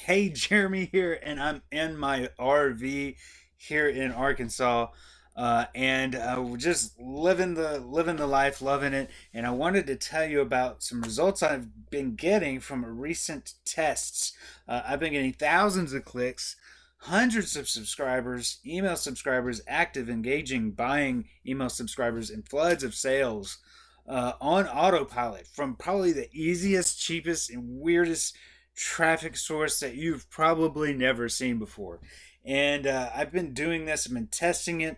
Hey, Jeremy here, and I'm in my RV here in Arkansas, and we're just living the life, loving it. And I wanted to tell you about some results I've been getting from recent tests. I've been getting thousands of clicks, hundreds of subscribers, email subscribers, active, engaging, buying email subscribers, and floods of sales on autopilot from probably the easiest, cheapest, and weirdest traffic source that you've probably never seen before. And I've been doing this. I've been testing it,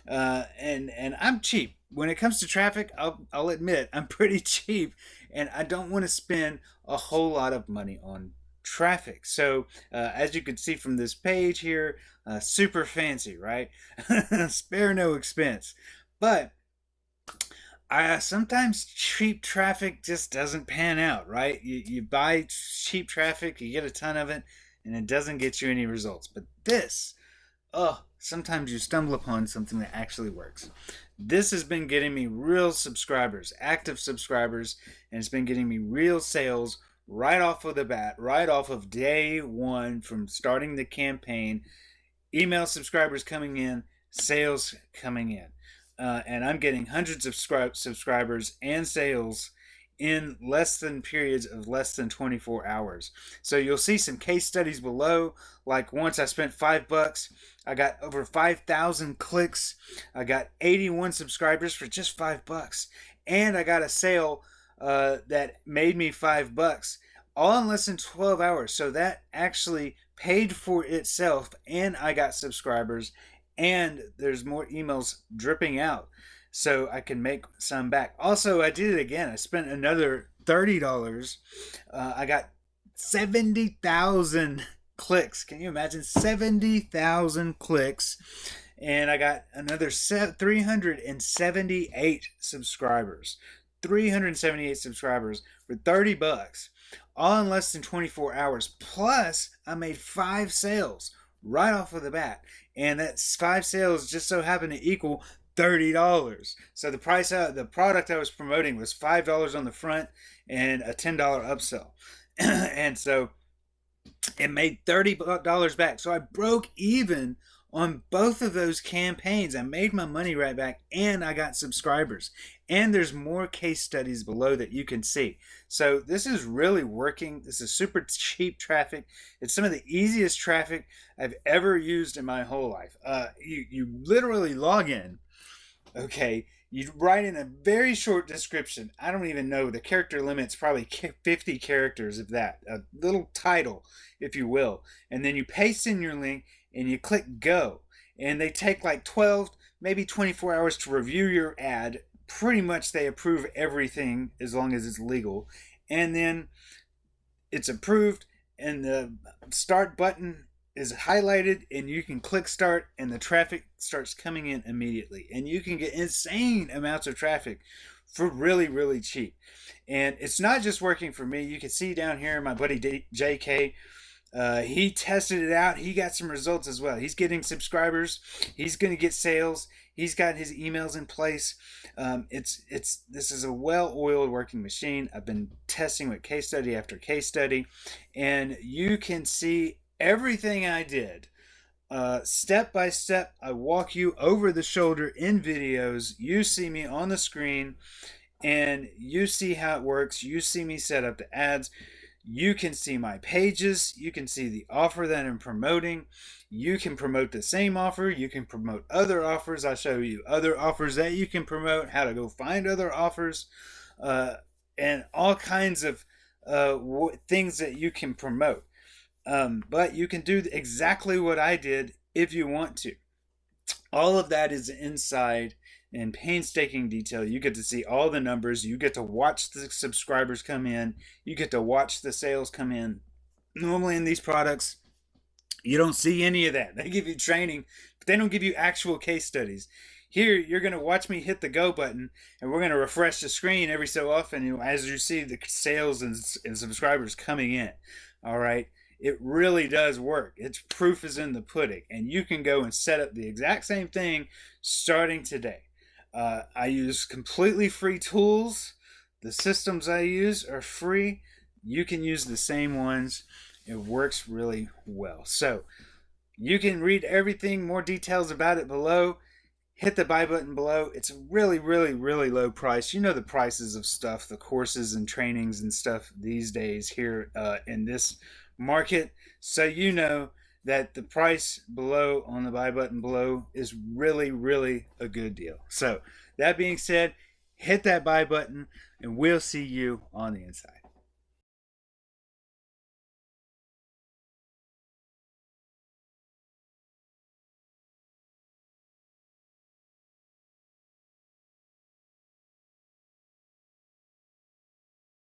and I'm cheap when it comes to traffic. I'll admit I'm pretty cheap, and I don't want to spend a whole lot of money on traffic. So as you can see from this page here, super fancy, right? Spare no expense, but sometimes cheap traffic just doesn't pan out, right? You buy cheap traffic, you get a ton of it, and it doesn't get you any results. But this, sometimes you stumble upon something that actually works. This has been getting me real subscribers, active subscribers, and it's been getting me real sales right off of the bat, right off of day one from starting the campaign. Email subscribers coming in, sales coming in. And I'm getting hundreds of subscribers and sales in periods of less than 24 hours. So you'll see some case studies below. Like once I spent $5, I got over 5,000 clicks. I got 81 subscribers for just $5, and I got a sale that made me $5, all in less than 12 hours. So that actually paid for itself, and I got subscribers, and there's more emails dripping out so I can make some back. Also, I did it again. I spent another $30. I got 70,000 clicks. Can you imagine? 70,000 clicks. And I got another 378 subscribers. 378 subscribers for $30, all in less than 24 hours. Plus, I made 5 sales right off of the bat, and that 5 sales just so happened to equal $30. So the product I was promoting was $5 on the front and a $10 upsell, and so it made $30 back. So I broke even on both of those campaigns. I made my money right back, and I got subscribers. And there's more case studies below that you can see. So this is really working. This is super cheap traffic. It's some of the easiest traffic I've ever used in my whole life. You literally log in. Okay, you write in a very short description. I don't even know, the character limit's probably 50 characters, of that, a little title, if you will, and then you paste in your link and you click go, and they take like 12, maybe 24 hours to review your ad. Pretty much they approve everything as long as it's legal, and then it's approved, and the start button is highlighted, and you can click start, and the traffic starts coming in immediately, and you can get insane amounts of traffic for really, really cheap. And it's not just working for me. You can see down here my buddy JK, he tested it out. He got some results as well. He's getting subscribers. He's going to get sales. He's got his emails in place. This is a well-oiled working machine. I've been testing with case study after case study, and you can see everything I did. Step by step, I walk you over the shoulder in videos. You see me on the screen, and you see how it works. You see me set up the ads. You can see my pages. You can see the offer that I'm promoting. You can promote the same offer. You can promote other offers. I'll show you other offers that you can promote, how to go find other offers, and all kinds of things that you can promote. But you can do exactly what I did if you want to. All of that is inside in painstaking detail. You get to see all the numbers. You get to watch the subscribers come in. You get to watch the sales come in. Normally in these products, you don't see any of that. They give you training, but they don't give you actual case studies. Here, you're going to watch me hit the go button, and we're going to refresh the screen every so often as you see the sales and subscribers coming in. All right. It really does work. Its proof is in the pudding, and you can go and set up the exact same thing starting today. I use completely free tools. The systems I use are free. You can use the same ones. It works really well. So you can read everything, more details about it below. Hit the buy button below. It's a really, really, really low price. You know the prices of stuff, the courses and trainings and stuff these days here in this market. So you know that the price below on the buy button below is really, really a good deal. So that being said, hit that buy button and we'll see you on the inside.